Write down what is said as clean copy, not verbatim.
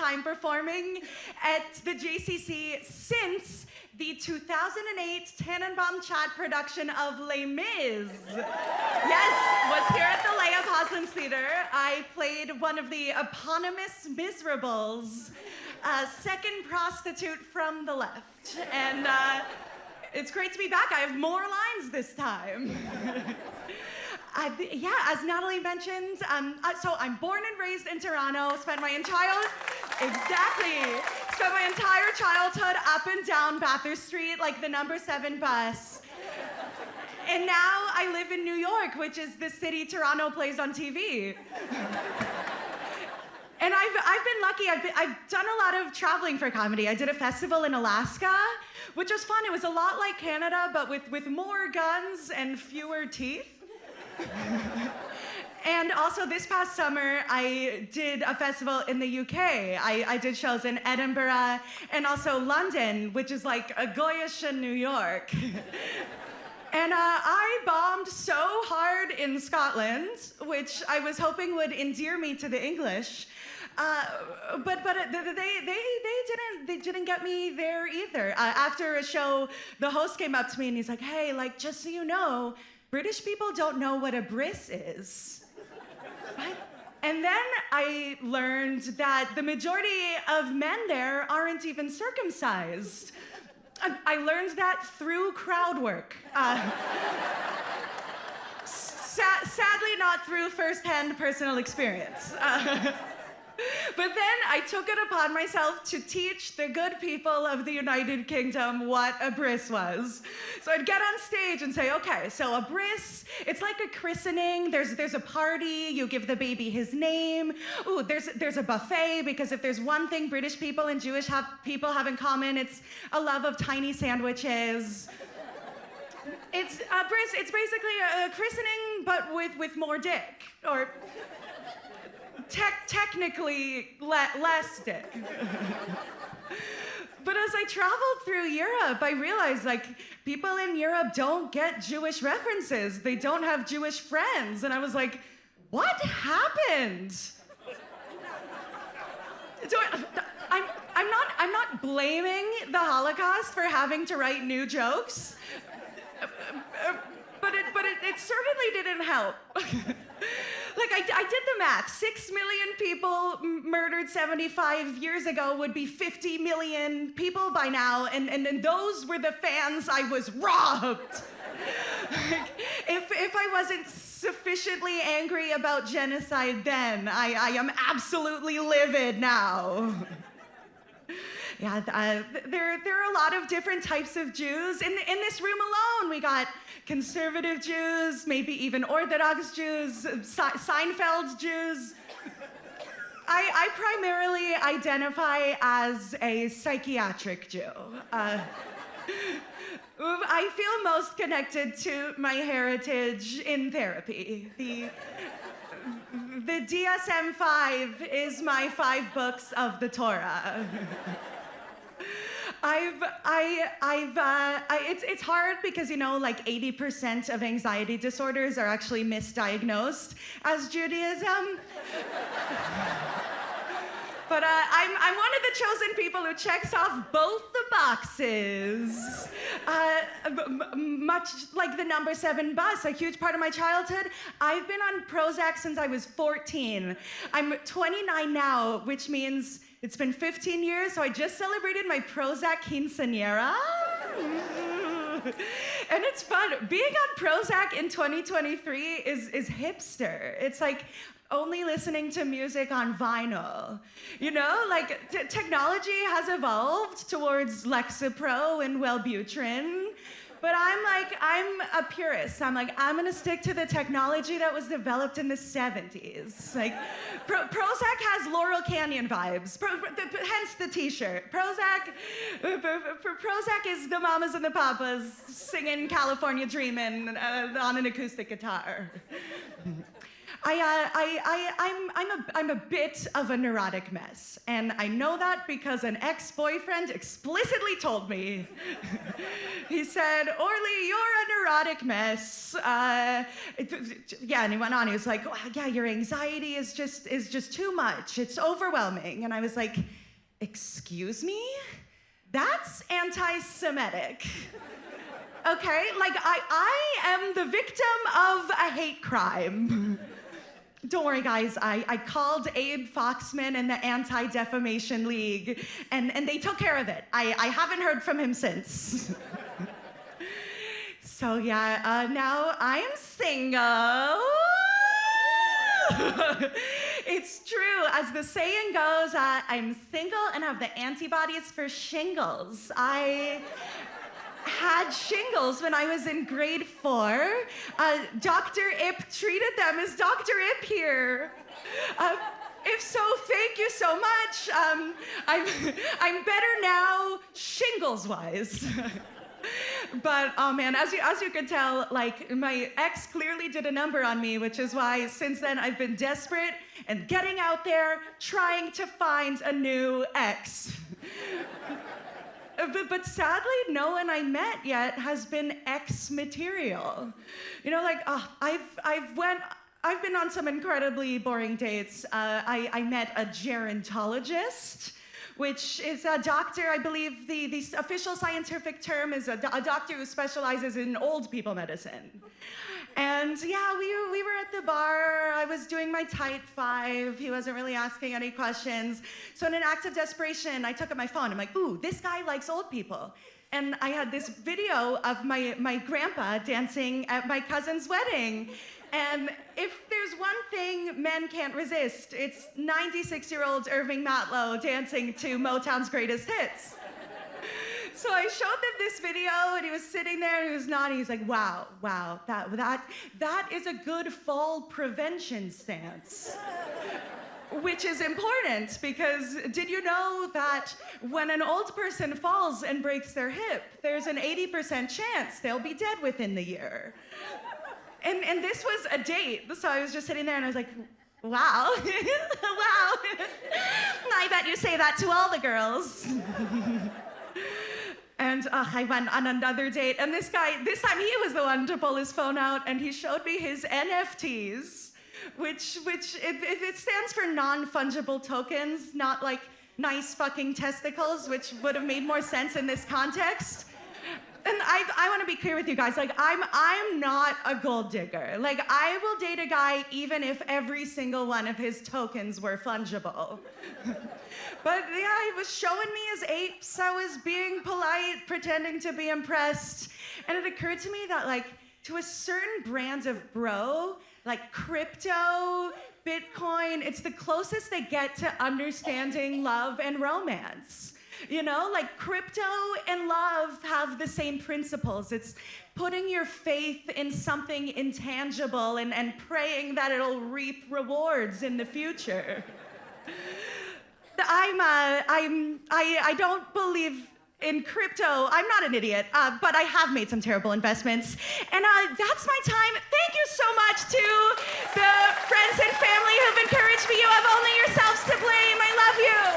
time performing at the JCC since the 2008 Tannenbaum Chat production of Les Mis. Yes, was here at the Leah Parsons Theater. I played one of the eponymous miserables, second prostitute from the left. And it's great to be back. I have more lines this time. Yeah, as Natalie mentioned, so I'm born and raised in Toronto, spent my entire childhood up and down Bathurst Street like the number 7 bus. And now I live in New York, which is the city Toronto plays on TV. And I've been lucky. I've done a lot of traveling for comedy. I did a festival in Alaska, which was fun. It was a lot like Canada, but with more guns and fewer teeth. And also this past summer, I did a festival in the UK. I did shows in Edinburgh and also London, which is like a Goyish in New York. And I bombed so hard in Scotland, which I was hoping would endear me to the English. But they didn't get me there either. After a show, the host came up to me and he's like, hey, like, just so you know, British people don't know what a bris is. What? And then I learned that the majority of men there aren't even circumcised. I learned that through crowd work. Sadly, not through first-hand personal experience. But then I took it upon myself to teach the good people of the United Kingdom what a bris was. So I'd get on stage and say, okay, so a bris, it's like a christening. There's a party, you give the baby his name. Ooh, there's a buffet, because if there's one thing British people and Jewish people have in common, it's a love of tiny sandwiches. It's a bris, it's basically a christening, but with more dick, or technically less dick. But as I traveled through Europe, I realized, like, people in Europe don't get Jewish references. They don't have Jewish friends. And I was like, what happened? So I'm not blaming the Holocaust for having to write new jokes, but it certainly didn't help. Like, I did the math. 6 million people murdered 75 years ago would be 50 million people by now, and those were the fans I was robbed. Like, if I wasn't sufficiently angry about genocide then, I am absolutely livid now. Yeah, there are a lot of different types of Jews. In this room alone, we got conservative Jews, maybe even Orthodox Jews, Seinfeld Jews. I primarily identify as a psychiatric Jew. I feel most connected to my heritage in therapy. The DSM-5 is my 5 books of the Torah. It's hard because, you know, like 80% of anxiety disorders are actually misdiagnosed as Judaism. But I'm one of the chosen people who checks off both the boxes. Much like the number 7 bus, a huge part of my childhood. I've been on Prozac since I was 14. I'm 29 now, which means it's been 15 years, so I just celebrated my Prozac quinceañera. And it's fun. Being on Prozac in 2023 is hipster. It's like only listening to music on vinyl. You know, like technology has evolved towards Lexapro and Wellbutrin, but I'm a purist. I'm gonna stick to the technology that was developed in the 70s. Like, Prozac has Laurel Canyon vibes, hence the t-shirt. Prozac is the mamas and the papas singing California Dreamin' on an acoustic guitar. I'm a bit of a neurotic mess, and I know that because an ex-boyfriend explicitly told me. He said, "Orli, you're a neurotic mess." Yeah, and he went on. He was like, "Oh, yeah, your anxiety is just too much. It's overwhelming." And I was like, "Excuse me? That's anti-Semitic." Okay, like I am the victim of a hate crime. Don't worry, guys. I called Abe Foxman and the Anti-Defamation League, and they took care of it. I haven't heard from him since. So yeah, now I'm single. It's true. As the saying goes, I'm single and have the antibodies for shingles. I had shingles when I was in grade 4. Dr. Ip treated them. Is Dr. Ip here? If so, thank you so much. I'm better now, shingles-wise. But oh man, as you could tell, like my ex clearly did a number on me, which is why since then I've been desperate and getting out there trying to find a new ex. But sadly, no one I met yet has been ex material. You know, like I've been on some incredibly boring dates. I met a gerontologist, which is a doctor. I believe the official scientific term is a doctor who specializes in old people medicine. And yeah, we were at the bar. I was doing my tight 5. He wasn't really asking any questions. So in an act of desperation, I took up my phone. I'm like, ooh, this guy likes old people. And I had this video of my grandpa dancing at my cousin's wedding. And if there's one thing men can't resist, it's 96-year-old Orli Matlow dancing to Motown's greatest hits. So I showed them this video, and he was sitting there, and he was nodding. He's like, wow, that is a good fall prevention stance. Which is important, because did you know that when an old person falls and breaks their hip, there's an 80% chance they'll be dead within the year? And this was a date, so I was just sitting there, and I was like, wow, wow. I bet you say that to all the girls. And I went on another date, and this guy, this time he was the one to pull his phone out, and he showed me his NFTs, which it stands for non-fungible tokens, not like nice fucking testicles, which would have made more sense in this context. And I want to be clear with you guys, like I'm not a gold digger. Like I will date a guy even if every single one of his tokens were fungible. But yeah, he was showing me his apes. I was being polite, pretending to be impressed. And it occurred to me that like to a certain brand of bro, like crypto, Bitcoin, it's the closest they get to understanding love and romance. You know, like crypto and love have the same principles. It's putting your faith in something intangible and praying that it'll reap rewards in the future. I don't believe in crypto. I'm not an idiot, but I have made some terrible investments. And that's my time. Thank you so much to the friends and family who've encouraged me. You have only yourselves to blame. I love you.